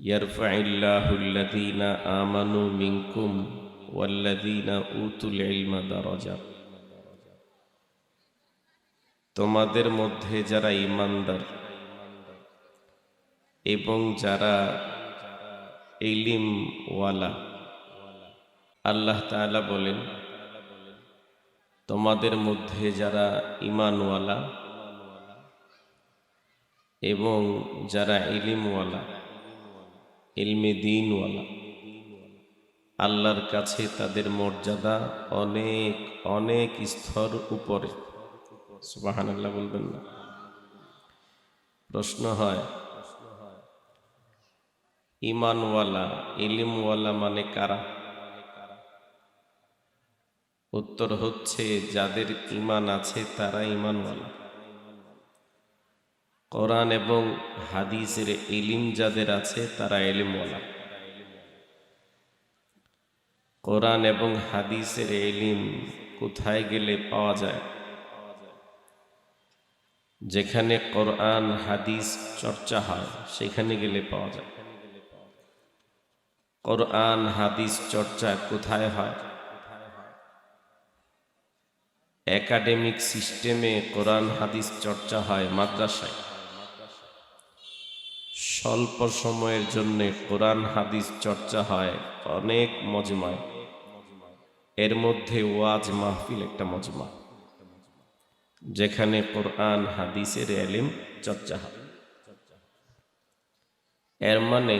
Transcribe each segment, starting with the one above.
ইয়ারফাইল্লাহু আল্লাযীনা আমানু মিনকুম ওয়াল্লাযীনা উতুল ইলমা দারাজাত। তোমাদের মধ্যে যারা ঈমানদার এবং যারা ইলমওয়ালা, আল্লাহ তাআলা বলেন তোমাদের মধ্যে যারা ঈমানওয়ালা এবং যারা ইলমওয়ালা, ইলমে দ্বীনওয়ালা, আল্লাহর কাছে তাদের মর্যাদা অনেক অনেক স্তর উপরে। সুবহানাল্লাহ বলবেন না? প্রশ্ন হয়, ঈমানওয়ালা ইলমওয়ালা মানে কারা? উত্তর হচ্ছে, যাদের ঈমান আছে তারা ঈমানওয়ালা। কোরআন এবং হাদিসের ইলম যাদের আছে তারা ইলমওয়ালা। কোরআন এবং হাদিসের ইলম কোথায় গেলে পাওয়া যায়? যেখানে কোরআন হাদিস চর্চা হয় সেখানে গেলে পাওয়া যায়। কোরআন হাদিস চর্চা কোথায় হয়? একাডেমিক সিস্টেমে কোরআন হাদিস চর্চা হয় মাদ্রাসায়। স্বল্প সময়ের জন্য কোরআন হাদিস চর্চা হয় অনেক মজমায়। এর মধ্যে ওয়াজ মাহফিল একটা মজমা, যেখানে কোরআন হাদিসের ইলম চর্চা হয়। এর মানে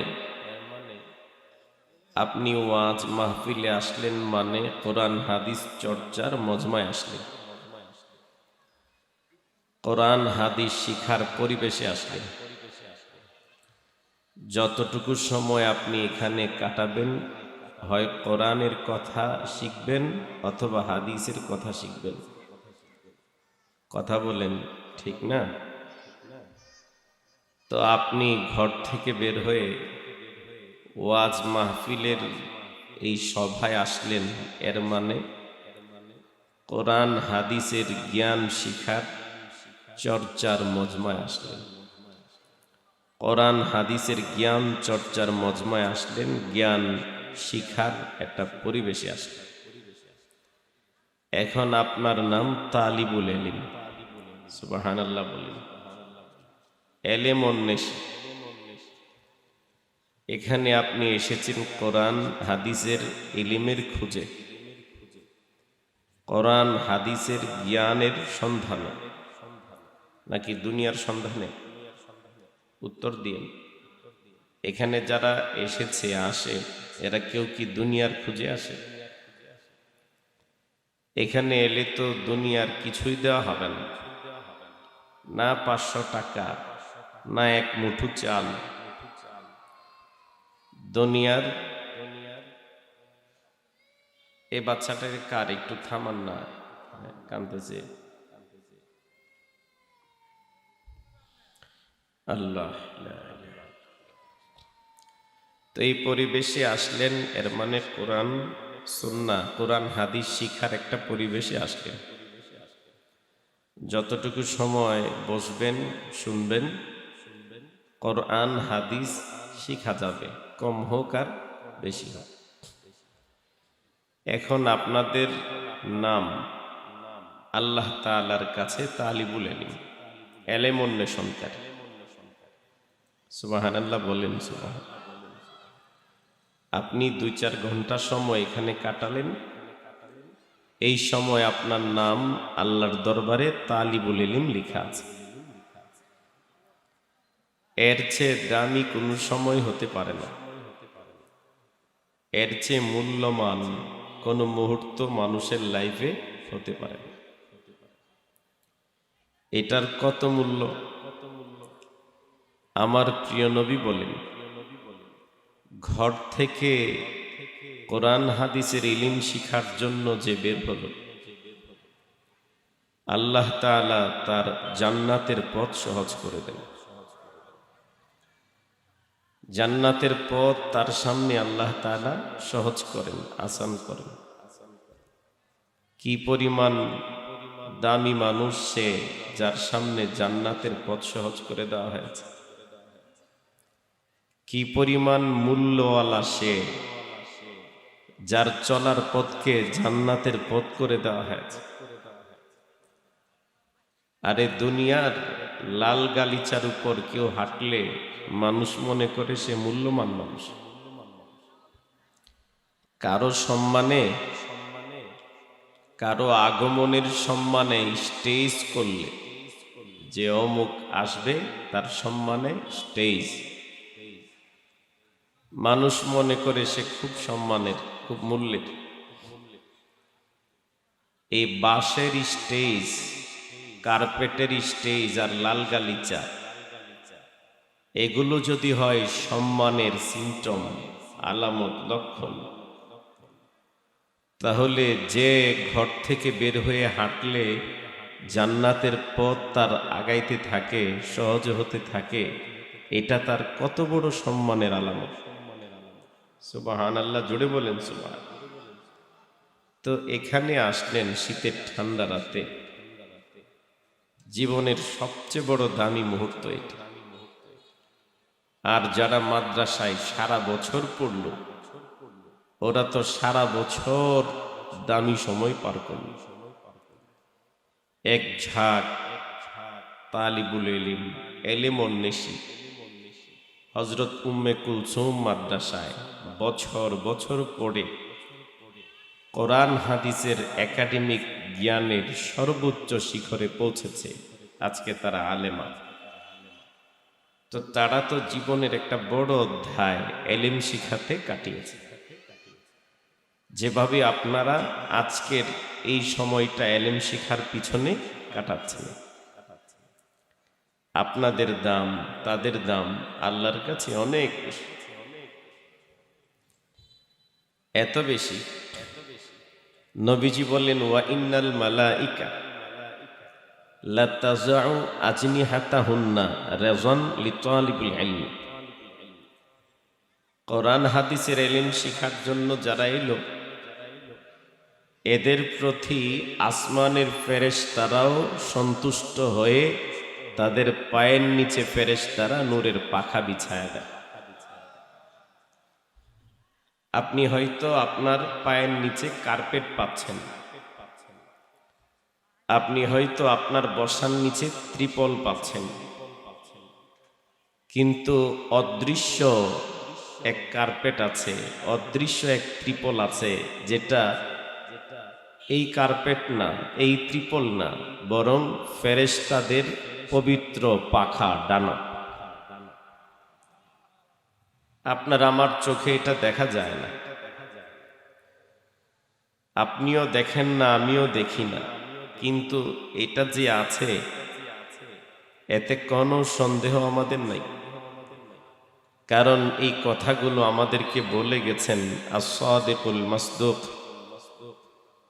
আপনি ওয়াজ মাহফিলে আসলেন মানে কোরআন হাদিস চর্চার মজমায় আসলেন, কোরআন হাদিস শিখার পরিবেশে আসলেন। যতটুকু সময় আপনি এখানে কাটাবেন, হয় কোরআনের কথা শিখবেন অথবা হাদিসের কথা শিখবেন। কথা বলেন, ঠিক না? তো আপনি ঘর থেকে বের হয়ে ওয়াজ মাহফিলের এই সভায় আসলেন, এর মানে কোরআন হাদিসের জ্ঞান শিখার চর্চার মজমায় আসলেন। কোরআন হাদিসের জ্ঞান চর্চার মজমায় আসলেন, জ্ঞান শিখার একটা পরিবেশে আসলেন। এখন আপনার নাম তালিবুল ইলম। সুবহানাল্লাহ বলেন। এলেম অন্বেষী। এখানে আপনি এসেছেন কোরআন হাদিসের ইলমের খুঁজে, কোরআন হাদিসের জ্ঞানের সন্ধানে, নাকি দুনিয়ার সন্ধানে? উত্তর দিন। এখানে যারা এসেছে আসে, এরা কেউ কি দুনিয়ার খুঁজে আসে? এখানে এলে তো দুনিয়ার কিছুই দেওয়া হবে না, না 500 টাকা, না এক মুঠো চাল। দুনিয়ার এ বাচ্চাটাকে কার একটু থামান না, কাঁদতেছে। আল্লাহ। তো এই পরিবেশে আসলেন, এর মানে কোরআন সুন্নাহ, কোরআন হাদিস শিখার একটা পরিবেশে আসলেন। যতটুকু সময় বসবেন, শুনবেন, কোরআন হাদিস শিখা যাবে, কম হোক আর বেশি হোক। এখন আপনাদের নাম আল্লাহ তাআলার কাছে তালিবুল ইলম, এলেম অন্বেষণকারী। সুবহানাল্লাহ বলেন। সুবহানাল্লাহ। আপনি 2-4 ঘন্টা সময় এখানে কাটালেন, এই সময় আপনার নাম আল্লাহর দরবারে তালিবুল ইলম লেখা আছে। এর চেয়ে দামি কোনো সময় হতে পারে না, এর চেয়ে মূল্যবান কোনো মুহূর্ত মানুষের লাইফে হতে পারে না। এটার কত মূল্য? আমার প্রিয় নবী বলেন, ঘর থেকে কোরআন হাদিসের ইলম শিখার জন্য যে বের হলো, আল্লাহ তাআলা তার জান্নাতের পথ সহজ করে দেন। জান্নাতের পথ তার সামনে আল্লাহ তাআলা সহজ করেন, আসান করেন। কি পরিমাণ দামি মানুষ সে, যার সামনে জান্নাতের পথ সহজ করে দেওয়া হয়েছে। কি পরিমাণ মূল্যওয়ালা সে, যার চলার পথকে জান্নাতের পথ করে দেওয়া হয়েছে। আরে দুনিয়ার লাল গালিচার উপর কেউ হাঁটলে মানুষ মনে করে সে মূল্যবান মানুষ। কারো সম্মানে, কারো আগমনের সম্মানে স্টেজ করলে যে অমুক আসবে, তার সম্মানে স্টেজ, মানুষ মনে করে সে খুব সম্মানের, খুব মূল্যের। এই বাঁশের স্টেজ, কার্পেটের স্টেজ আর লাল গালিচা, এগুলো যদি হয় সম্মানের সিমটম, আলামত, লক্ষণ, তাহলে যে ঘর থেকে বের হয়ে হাঁটলে জান্নাতের পথ তার আগাইতে থাকে, সহজ হতে থাকে, এটা তার কত বড় সম্মানের আলামত। সুবহানাল্লাহ, জুড়ে বলেন সুবহান। তো এখানে আসলেন শীতের ঠান্ডা রাতে, জীবনের সবচেয়ে বড় দামি মুহূর্ত এটা। আর যারা মাদ্রাসায় সারা বছর পড়ল, ওরা তো সারা বছর দামি সময় পার করল। এক ঝাঁক তালিবুল ইলম, এলেম অন্বেষী হযরত উম্মে কুলসুম মাদ্রাসায় বছর বছর পড়ে কোরআন হাদিসের একাডেমিক জ্ঞানের সর্বোচ্চ শিখরে পৌঁছেছে। আজকে তারা আলেমা। তো তারা তো জীবনের একটা বড় অধ্যায় এলেম শিখাতে কাটিয়েছে। যেভাবে আপনারা আজকের এই সময়টা এলেম শিখার পিছনে কাটাচ্ছেন, আপনাদের দাম, তাদের দাম আল্লাহর কাছে অনেক বেশি। এত বেশি, নবীজি বললেন, ওয়া ইন্নাল মালাইকা লা তাযউ আজনিহাতাহুন্না রাযান লিতালিবিল ইলম। কোরআন হাদিসের ইলম শিখার জন্য যারা এলো, এদের প্রতি আসমানের ফেরেশতারাও সন্তুষ্ট হয়ে তাদের পায়ের নিচে ফেরেশতারা নূরের পাখা বিছায়া দেয়। আপনি হয়তো আপনার পায়ের নিচে কার্পেট পাচ্ছেন, আপনি হয়তো আপনার বসার নিচে ত্রিপল পাচ্ছেন, কিন্তু অদৃশ্য এক কার্পেট আছে, অদৃশ্য এক ত্রিপল আছে, যেটা এই কার্পেট না, এই ত্রিপল না, বরং ফেরেশতাদের পবিত্র পাখা, ডানা। আপনার আমার চোখে এটা দেখা যায় না, আপনিও দেখেন না, আমিও দেখি না, কিন্তু এটা যে আছে এতে কোনো সন্দেহ আমাদের নাই। কারণ এই কথাগুলো আমাদেরকে বলে গেছেন আস-সাদিকুল মাসদুক,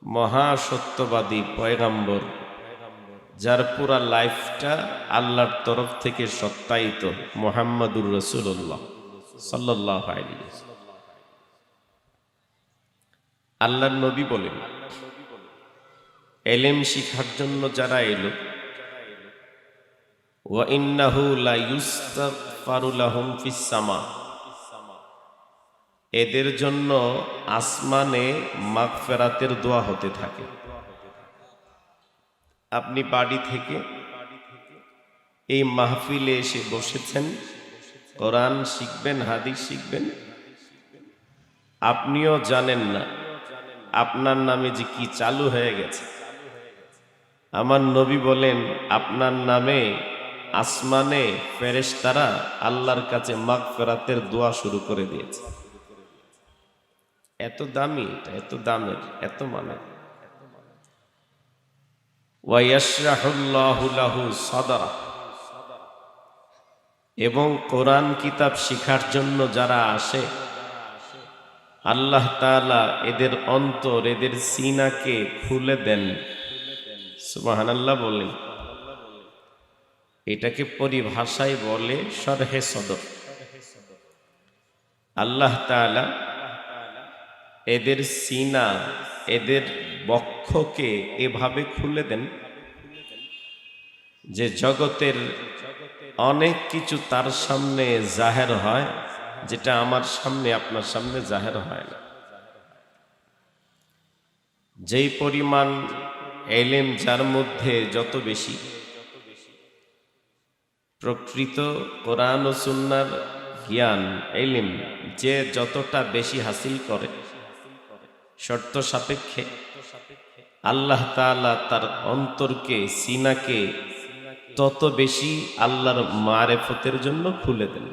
মহাসত্যবাদী পয়গাম্বর, যার পুরা লাইফটা আল্লাহর তরফ থেকে সত্যায়িত, মুহাম্মাদুর রাসূলুল্লাহ সাল্লাল্লাহু আলাইহি ওয়াসাল্লাম। আল্লাহর নবী বলেন, ইলম শিখার জন্য যারা এলো, ওয়া ইন্নাহু লা ইউস্তাগফারু লাহুম ফিস সামা, এদের জন্য আসমানে মাগফিরাতের দোয়া হতে থাকে। আপনি বাড়ি থেকে এই মাহফিলে এসে বসেছেন, কোরআন শিখবেন, হাদিস শিখবেন, আপনিও জানেন না আপনার নামে যে কি চালু হয়ে গেছে। আমার নবী বলেন, আপনার নামে আসমানে ফেরেশতারা আল্লাহর কাছে মাগফিরাতের দোয়া শুরু করে দিয়েছে। এত দামি, এত দামের, এত মানের। ওয়া ইয়াশরাহুল্লাহু লাহু সাদরা, এবং কোরআন কিতাব শিখার জন্য যারা আসে, আল্লাহ তাআলা এদের অন্তর, এদের সিনাকে খুলে দেন। সুবহানাল্লাহ বলেন। এটাকে পরিভাষায় বলে শরহে সদর। আল্লাহ তাআলা এদের সিনা, এদের বক্ষকে এভাবে খুলে দেন যে জগতের অনেক কিছু তার সামনে জাহের হয়, যেটা আমার সামনে আপনার সামনে জাহের হয় না। যেই পরিমাণ এলেম যার মধ্যে যত বেশি, প্রকৃত কোরআন ও সুন্নাহর জ্ঞান এলেম যে যতটা বেশি হাসিল করে, শর্ত সাপেক্ষে আল্লাহ তাআলা তার অন্তরকে, সিনাকে তত বেশি আল্লাহর মারেফতের জন্য খুলে দেন।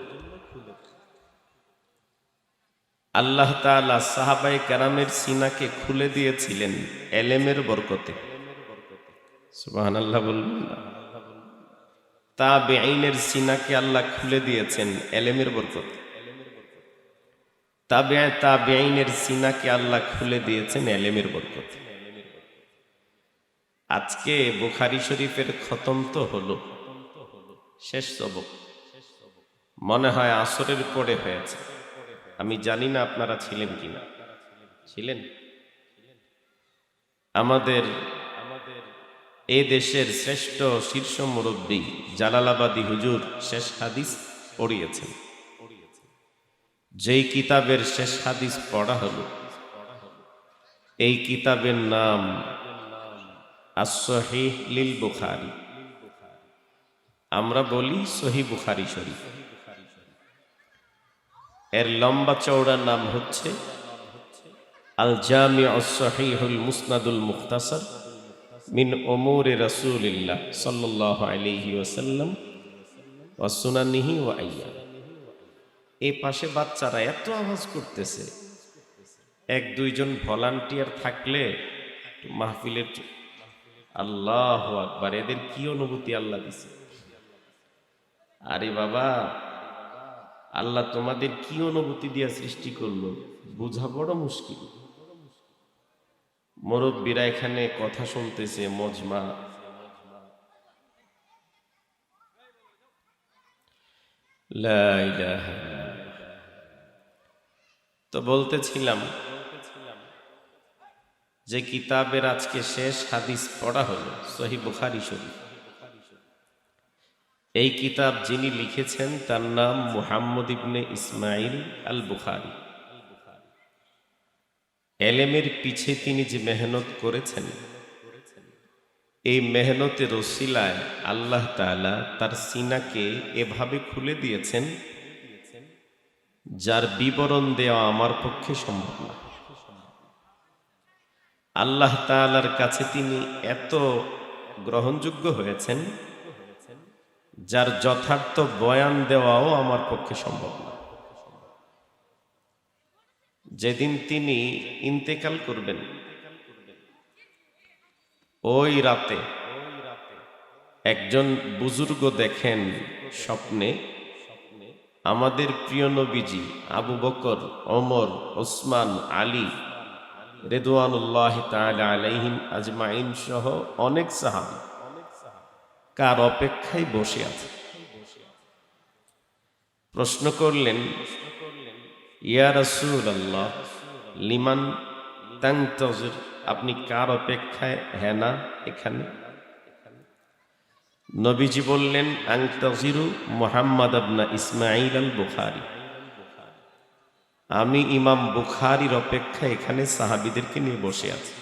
আল্লাহ তাআলা সাহাবায়ে কেরামের সিনাকে খুলে দিয়েছিলেন এলেমের বরকতে। সুবহানাল্লাহ বলবেন না? তাবেঈনের সিনাকে আল্লাহ খুলে দিয়েছেন এলেমের বরকতে। তাবেঈনের সিনাকে আল্লাহ খুলে দিয়েছেন এলেমের বরকতে। আজকে বুখারী শরীফের খতম তো হলো, শেষ সবক মনে হয় আসরের পরে হয়েছে। আমি জানি না আপনারা ছিলেন কিনা। ছিলেন? আমাদের এই দেশের শ্রেষ্ঠ শীর্ষ মুরব্বী জালালাবাদী হুজুর শেষ হাদিস পড়িয়েছেন। যেই কিতাবের শেষ হাদিস পড়া হলো, এই কিতাবের নাম আস-সহিহ লিল বুখারী। আমরা বলি সহিহ বুখারী শরীফ। এর লম্বা চওড়া নাম হচ্ছে আল জামিউস সহিহুল মুসনাদুল মুখতাসার মিন উমুরি রাসূলিল্লাহ সাল্লাল্লাহু আলাইহি ওয়াসাল্লাম ওয়া সুনানিহি ওয়া আইয়াম। এই পাশে বাচ্চারা এত আওয়াজ করতেছে, এক দুইজন ভলান্টিয়ার থাকলে মাহফিলের, আল্লাহু আকবার, এদের কি অনুভূতি আল্লাহ দিছে। আরে বাবা, আল্লাহ তোমাদের কি অনুভূতি দিয়া সৃষ্টি করলো বুঝা বড় মুশকিল। মুরব্বীরা এখানে কথা শুনতেছে, মজমা। লা ইলাহা ইল্লাল্লাহ। তো বলতেছিলাম যে কিতাবের আজকে শেষ হাদিস পড়া হলো সহিহ বুখারী শরীফ। এই কিতাব যিনি লিখেছেন তার নাম মুহাম্মদ ইবনে ইসমাইল আল বুখারী। এলেমের পিছে তিনি যে মেহনত করেছেন, এই মেহনতের ওসিলায় আল্লাহ তাআলা তার সিনাকে এভাবে খুলে দিয়েছেন যার বিবরণ দেওয়া আমার পক্ষে সম্ভব না। আল্লাহ তাআলার কাছে তিনি এত গ্রহণযোগ্য হয়েছেন যার যথার্থ বয়ান দেওয়াও আমার পক্ষে সম্ভব না। যেদিন তিনি ইন্তেকাল করবেন, ওই রাতে একজন বুজুর্গ দেখেন স্বপ্নে আমাদের প্রিয় নবীজি আবু বকর, ওমর, ওসমান, আলী রিদওয়ানুল্লাহি তাআলা আলাইহিম আজমাইন সহ অনেক সাহাবী কার অপেক্ষায় বসে আছে। প্রশ্ন করলেন, ইয়া রাসূলুল্লাহ লিমান তানতাজির, আপনি কার অপেক্ষায় হেনা এখানে? নবীজি বললেন, আনতাজিরু মুহাম্মদ ইবনে ইসমাইল আল বুখারী, আমি ইমাম বুখারীর অপেক্ষায় এখানে সাহাবীদেরকে নিয়ে বসে আছি।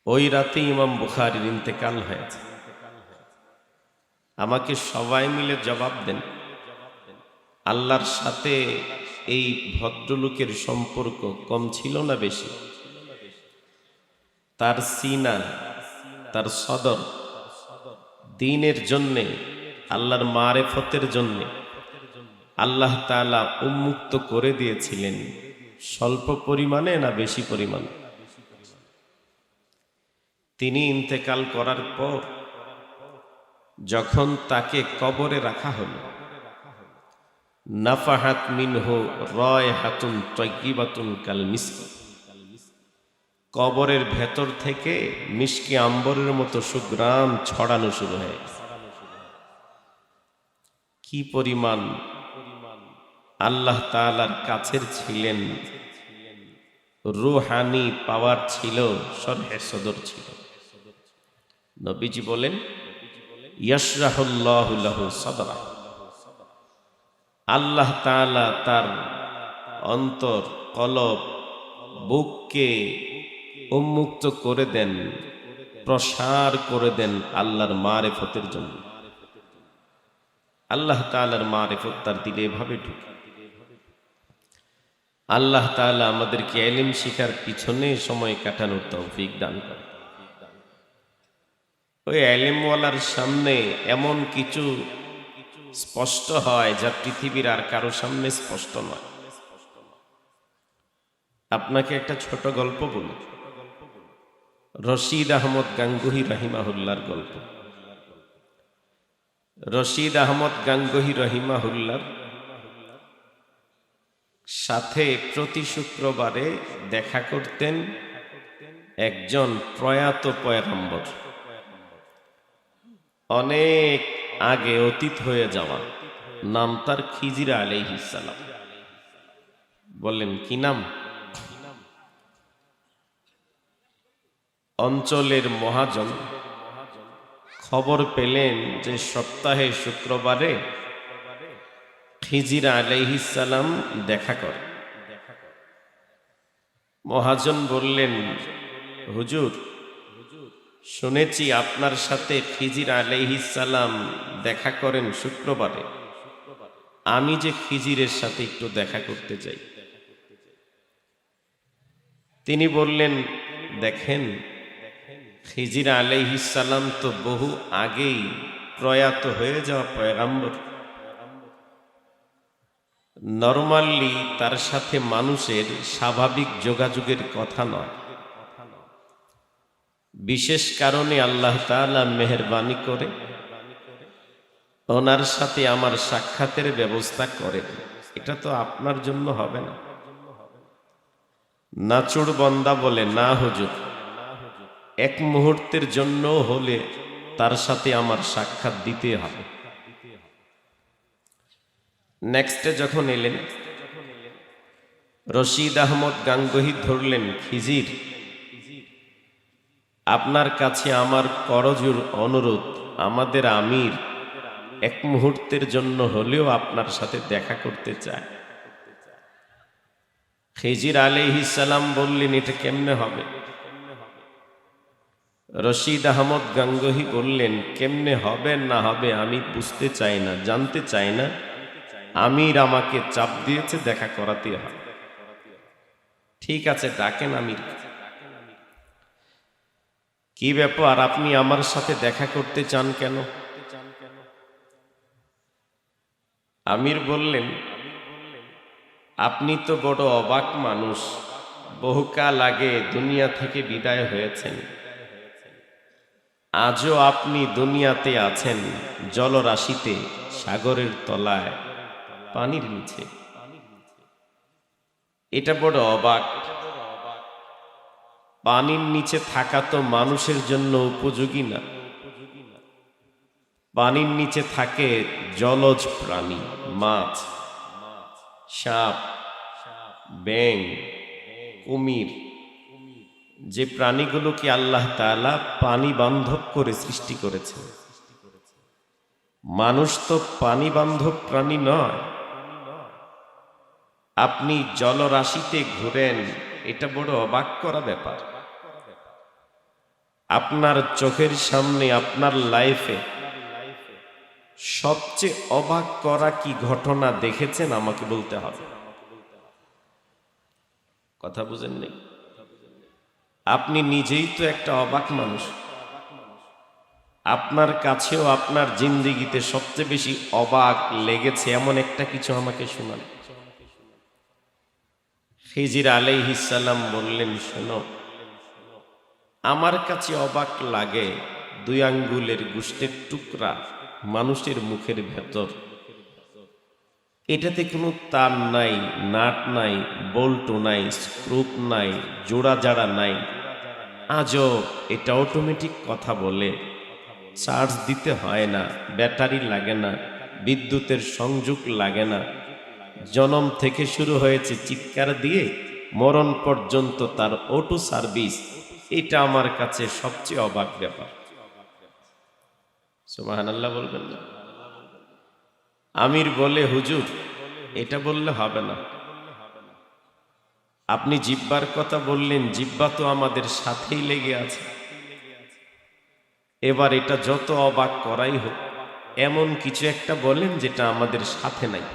ওই রাতে ইমাম বুখারীর ইন্তেকাল হয়েছে। আমাকে সবাই মিলে জবাব দেন, আল্লাহর সাথে এই ভদ্রলোকের সম্পর্ক কম ছিল না বেশি? তার সিনা, তার সদর দ্বীনের জন্যে, আল্লাহর মারেফতের জন্যে আল্লাহ তাআলা উন্মুক্ত করে দিয়েছিলেন স্বল্প পরিমাণে না বেশি পরিমাণে? তিনি ইন্তেকাল করার পর যখন তাকে কবরে রাখা হলো, নাফাহাত মিনহু রায়হাতুন তাইয়্যিবাতুন কাল মিস্ক, কবরের ভেতর থেকে মিশকি আম্বরের মতো সুঘ্রাণ ছড়ানো শুরু হয়ে গেছে। কি পরিমাণ আল্লাহ তাআলার কাছের ছিলেন, রূহানি পাওয়ার ছিল, শরহে সদর ছিল। নবীজি বলেন, ইয়াশরাহুল্লাহু লাহু সাদরা, আল্লাহ তাআলা তার অন্তর, কলব, বুককে উন্মুক্ত করে দেন, প্রসার করে দেন আল্লাহর মারিফতের জন্য। আল্লাহ তাআলার মারিফত তার দিলে এভাবে ঢুকে। আল্লাহ তাআলা আমাদেরকে ইলম শিখার পিছনে সময় কাটানোর তৌফিক দান করেন। ওই ইলমওয়ালার সামনে এমন কিছু স্পষ্ট হয় যা পৃথিবীর আর কারো সামনে স্পষ্ট নয়। আপনাকে একটা ছোট গল্প বলি, রশিদ আহমদ গাঙ্গুহি রাহিমাহুল্লাহর গল্প। রশিদ আহমদ গাঙ্গুহি রাহিমাহুল্লাহর সাথে প্রতি শুক্রবারে দেখা করতেন একজন প্রয়াত পয়গম্বর, অনেক আগে অতীত হয়ে যাওয়া, নাম তার খিজির আলাইহিস সালাম। বললেন কি নাম? অঞ্চলের মহাজন খবর পেলেন যে সপ্তাহে শুক্রবারে খিজির আলাইহিস সালাম দেখা করে। মহাজন বললেন, হুজুর, শুনেছি আপনার সাথে খিজির আলাইহিস সালাম দেখা করেন শুক্রবারে। আমি যে খিজিরের সাথে একটু দেখা করতে চাই। তিনি বললেন, দেখেন, খিজির আলাইহিস সালাম তো বহু আগেই প্রয়াত হয়ে যাওয়া পয়গম্বর। নরমালি তার সাথে মানুষের স্বাভাবিক যোগাযোগের কথা নয়। বিশেষ কারণে আল্লাহ তাআলা মেহেরবানি করে ওনার সাথে আমার সাক্ষাতের ব্যবস্থা করে। এটা তো আপনার জন্য হবে না। নাচুর বন্দা বলে, না হুজুর, এক মুহূর্তের জন্য হলে তার সাথে আমার সাক্ষাৎ দিতে হবে। নেক্সটে যখন এলেন, রশিদ আহমদ গাঙ্গুহি ধরলেন, খিজির, আপনার কাছে আমার করজোর অনুরোধ, আমাদের আমির এক মুহূর্তের জন্য হলেও আপনার সাথে দেখা করতে চায়। খিজির আলাইহিস সালাম বললেন, এটা কেমনে হবে? রশিদ আহমদ গাঙ্গুহি বললেন, কেমনে হবে না হবে আমি বুঝতে চাই না, জানতে চাই না, আমির আমাকে চাপ দিয়েছে, দেখা করাতে হবে। ঠিক আছে, ডাকেন আমির। কি ব্যাপার, আপনি আমার সাথে দেখা করতে চান কেন? আমির বললেন, আপনি তো বড় অবাক মানুষ, বহুকাল আগে দুনিয়া থেকে বিদায় হয়েছেন, আজও আপনি দুনিয়াতে আছেন, জলরাশিতে, সাগরের তলায়, পানির নিচে। এটা বড় অবাক। পানির নিচে থাকা তো মানুষের জন্য উপযোগী না। পানির নিচে থাকে জলজ প্রাণী, মাছ, সাপ, ব্যাঙ, কুমির, যে প্রাণীগুলোকে আল্লাহ তাআলা পানি বান্ধব করে সৃষ্টি করেছেন। মানুষ তো পানি বান্ধব প্রাণী নয়। আপনি জলরাশিতে ঘুরেন, এটা বড় অবাক করা ব্যাপার। আপনার চোখের সামনে, আপনার লাইফে সবচেয়ে অবাক করা কি ঘটনা দেখেছেন আমাকে বলতে হবে। কথা বুঝেন নাই? আপনি নিজেই তো একটা অবাক মানুষ। আপনার কাছেও আপনার জিন্দেগিতে সবচেয়ে বেশি অবাক লেগেছে এমন একটা কিছু আমাকে শোনান। খিজির আলাইহিস সালাম বললেন, শোনো, আমার কাছে অবাক লাগে দুই আঙ্গুলের গোশতের টুকরা মানুষের মুখের ভেতর, এটাতে কোনো তার নাই, নাট নাই, বল্টু নাই, স্ক্রুপ নাই, জোড়া জাড়া নাই। আজব, এটা অটোমেটিক কথা বলে, চার্জ দিতে হয় না, ব্যাটারি লাগে না, বিদ্যুতের সংযোগ লাগে না। জন্ম থেকে শুরু হয়েছে চিৎকার দিয়ে, মরণ পর্যন্ত তার অটো সার্ভিস। এটা আমার কাছে সবচেয়ে অবাক ব্যাপার। সুবহানাল্লাহ বলবেন না? আমির বলে, হুজুর, এটা বললে হবে না। আপনি জিহ্বার কথা বললেন, জিহ্বা তো আমাদের সাথেই লেগে আছে। এবার এটা যত অবাক করাই হোক, এমন কিছু একটা বলেন যেটা আমাদের সাথে নাই।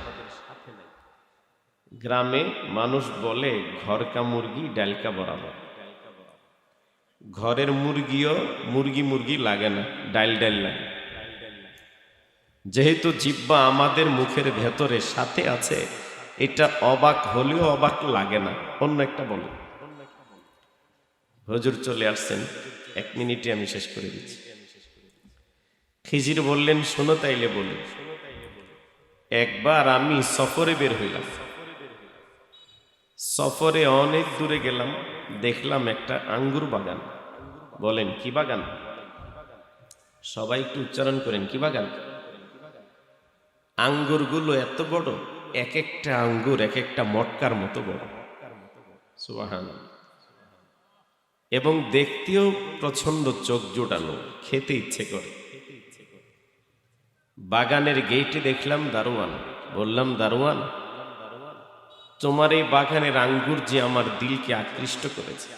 গ্রামে মানুষ বলে ঘরকা মুরগি ডালকা বরাবর। ঘরের মুরগিও মুরগি মুরগি লাগে না, ডাল ডাল লাগে। যেহেতু জিহ্বা আমাদের মুখের ভেতরে সাথে আছে, এটা অবাক হলেও অবাক লাগে না। অন্য একটা বলে। হুজুর চলে আসছেন, 1 মিনিটে আমি শেষ করে দিচ্ছি। খিজির বললেন, শোনো তাইলে বলি। একবার আমি সফরে বের হইলাম। সফরে অনেক দূরে গেলাম, দেখলাম একটা আঙ্গুর বাগান। বলেন কি বাগান? সবাই একটু উচ্চারণ করেন, কি বাগান? আঙ্গুরগুলো এত বড়, এক একটা আঙ্গুর এক একটা মটকার মতো বড়। সুবহানাল্লাহ। এবং দেখতেও প্রচন্ড চোখ জোড়ানো, খেতে ইচ্ছে করে। বাগানের গেটে দেখলাম দারোয়ান। বললাম, দারোয়ান, তোমার এই বাগানের আঙ্গুর যে আমার দিলকে আকৃষ্ট করেছে,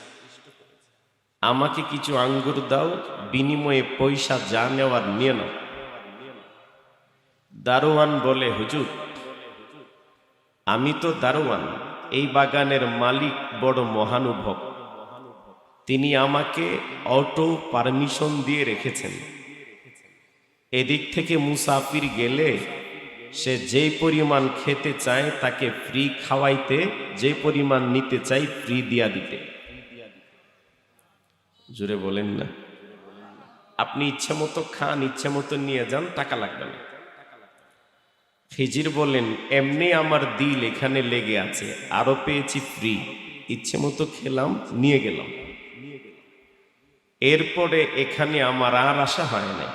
আমাকে কিছু আঙ্গুর দাও, বিনিময়ে পয়সা যা নেওয়ার নিয়ে নাও। দারোয়ান বলে, হুজুর, আমি তো দারোয়ান, এই বাগানের মালিক বড় মহানুভব, তিনি আমাকে অটো পারমিশন দিয়ে রেখেছেন। এদিক থেকে মুসাফির গেলে সে যে পরিমাণ খেতে চায় তাকে ফ্রি খাওয়াইতে, যে পরিমাণ নিতে চাই ফ্রি দিয়া দিতে। জোরে বলেন না। আপনি ইচ্ছে মতো খান, ইচ্ছে মতো নিয়ে যান, টাকা লাগবে না। খিজির বলেন, এমনি আমার দিল এখানে লেগে আছে, আরো পেয়েছি ফ্রি, ইচ্ছে মতো খেলাম, নিয়ে গেলাম। এরপরে এখানে আমার আর আশা হয় না।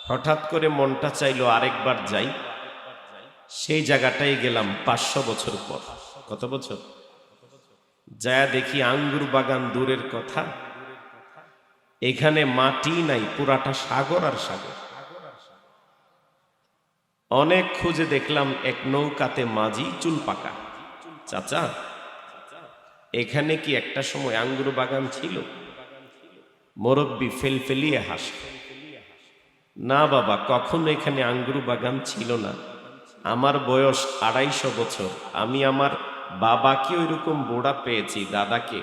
হঠাৎ করে মনটা চাইলো আরেকবার যাই। সেই জায়গাটাই গেলাম 500 বছর পর। কত বছর? যা দেখি আঙ্গুর বাগান দূরের কথা, এখানে মাটি নাই, পুরাটা সাগর আর সাগর। অনেক খুঁজে দেখলাম এক নৌকাতে মাঝি, চুল পাকা। চাচা, এখানে কি একটা সময় আঙ্গুর বাগান ছিল? মুরব্বি ফেলফেলিয়ে হাসে, না বাবা, কখনো এখানে আঙ্গুর বাগান ছিল না। আমার বয়স 250 বছর। আমি আমার বাবাকে ওইরকম বুড়া পেয়েছি, দাদাকে।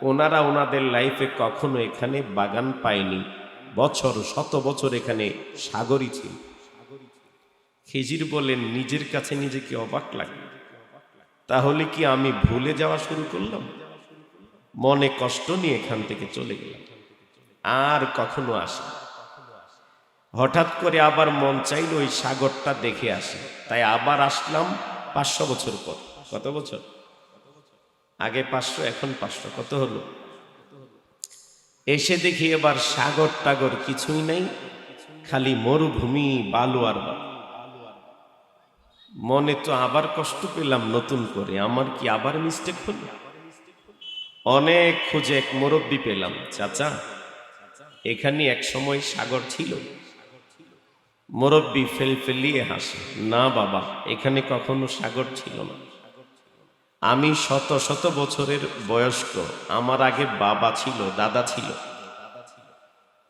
ওনারা ওনাদের লাইফে কখনো এখানে বাগান পায়নি। বছর, শত বছর এখানে সাগরই ছিল। খিজির বলেন, নিজের কাছে নিজেকে অবাক লাগে। তাহলে কি আমি ভুলে যাওয়া শুরু করলাম? মনে কষ্ট নিয়ে এখান থেকে চলে গেলাম, আর কখনো আসি। হঠাৎ করে আবার মন চাইল ওই সাগরটা দেখে আসি, তাই আবার আসলাম 500 বছর পর। কত বছর? আগে 500, এখন 500, কত হলো? এসে দেখি এবার সাগর টাগর কিছুই নাই, খালি মরুভূমি, বালু আর বালু। মনে তো আবার কষ্ট পেলাম নতুন করে, আমার কি আবার মিস্টেক হলো? অনেক খুঁজে এক মুরব্বি পেলাম, চাচা, এখানে এক সময় সাগর ছিল? মুরব্বি ফেলফেলিয়ে হাসে, না বাবা, এখানে কখনো সাগর ছিল না। আমি শত শত বছরের বয়স্ক, আমার আগে বাবা ছিল, দাদা ছিল,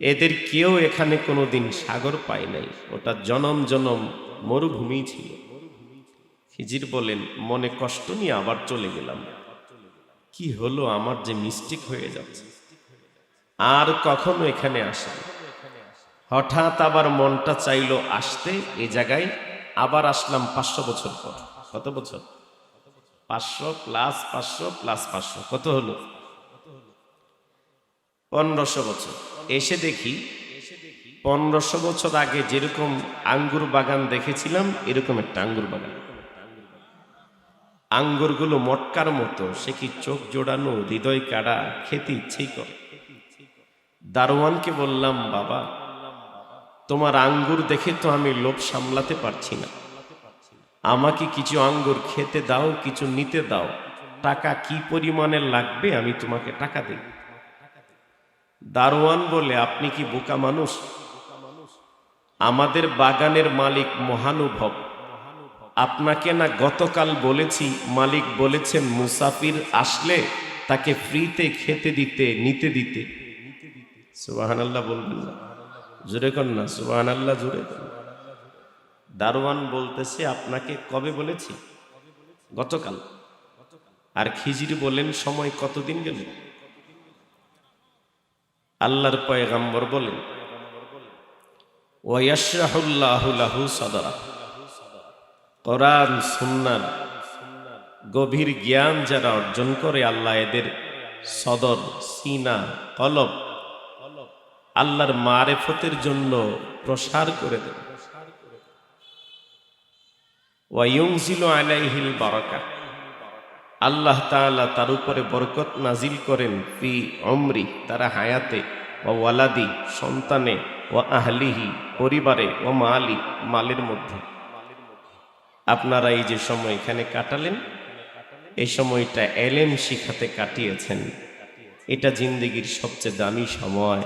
এদের কেউ এখানে কোনোদিন সাগর পায় নাই। ওটা জনম জনম মরুভূমি ছিল। খিজির বলেন, মনে কষ্ট নিয়ে আবার চলে গেলাম। কি হলো, আমার যে মিস্টেক হয়ে যাচ্ছে, আর কখনো এখানে আসে না। হঠাৎ আবার মনটা চাইলো আসতে এই জায়গায়, আবার আসলাম 500 বছর পর। কত বছর? 500 প্লাস 500 প্লাস 500, কত হলো? 1500 বছর। এসে দেখি 1500 বছর আগে যেরকম আঙ্গুর বাগান দেখেছিলাম, এরকম একটা আঙ্গুর বাগান। আঙ্গুরগুলো মটকার মতো, সে কি চোখ জোড়ানো, হৃদয় কাড়া, খেতে ইচ্ছেই করে। দারোয়ানকে বললাম, বাবা, তোমার আঙ্গুর দেখে তো আমি লোভ সামলাতে পারছি না, আমাকে কিছু আঙ্গুর খেতে দাও, কিছু নিতে দাও, টাকা কি পরিমাণে লাগবে আমি তোমাকে টাকা দেব। দারোয়ান বলে, আপনি কি বোকা মানুষ? আমাদের বাগানের মালিক মহানুভব, আপনাকে না গতকাল বলেছি, মালিক বলেছেন মুসাফির আসলে তাকে ফ্রিতে খেতে দিতে, নিতে দিতে। সুবহানাল্লাহ বলবেন না? জোরে কর না সুবহানাল্লাহ, জোরে কর। দারোয়ান বলতেছে আপনাকে কবে বলেছি? গতকাল। আর খিজির বলেন সময় কতদিন গেল? আল্লাহর পয়গম্বর বলেন ওয়ায়াশরাহুল্লাহু লাহু সাদরা, কোরআন সুন্নাহর গভীর জ্ঞান যারা অর্জন করে আল্লাহ এদের সদর, সিনা, কলব আল্লাহর মারেফতের জন্য প্রসার করে দেন। ওয়ায়ুনজিলু আলাইহিল বারাকা, আল্লাহ তাআলা তার উপরে বরকত নাজিল করেন ফি উমরি, তারা হায়াতে, ওয়া ওয়ালাদি, সন্তানে, ওয়া আহলিহি, পরিবারে, ওয়া মালি, মালের মধ্যে। আপনারা এই যে সময় এখানে কাটালেন, এই সময়টা এলেম শিখাতে কাটিয়েছেন, এটা জিন্দেগির সবচেয়ে দামি সময়।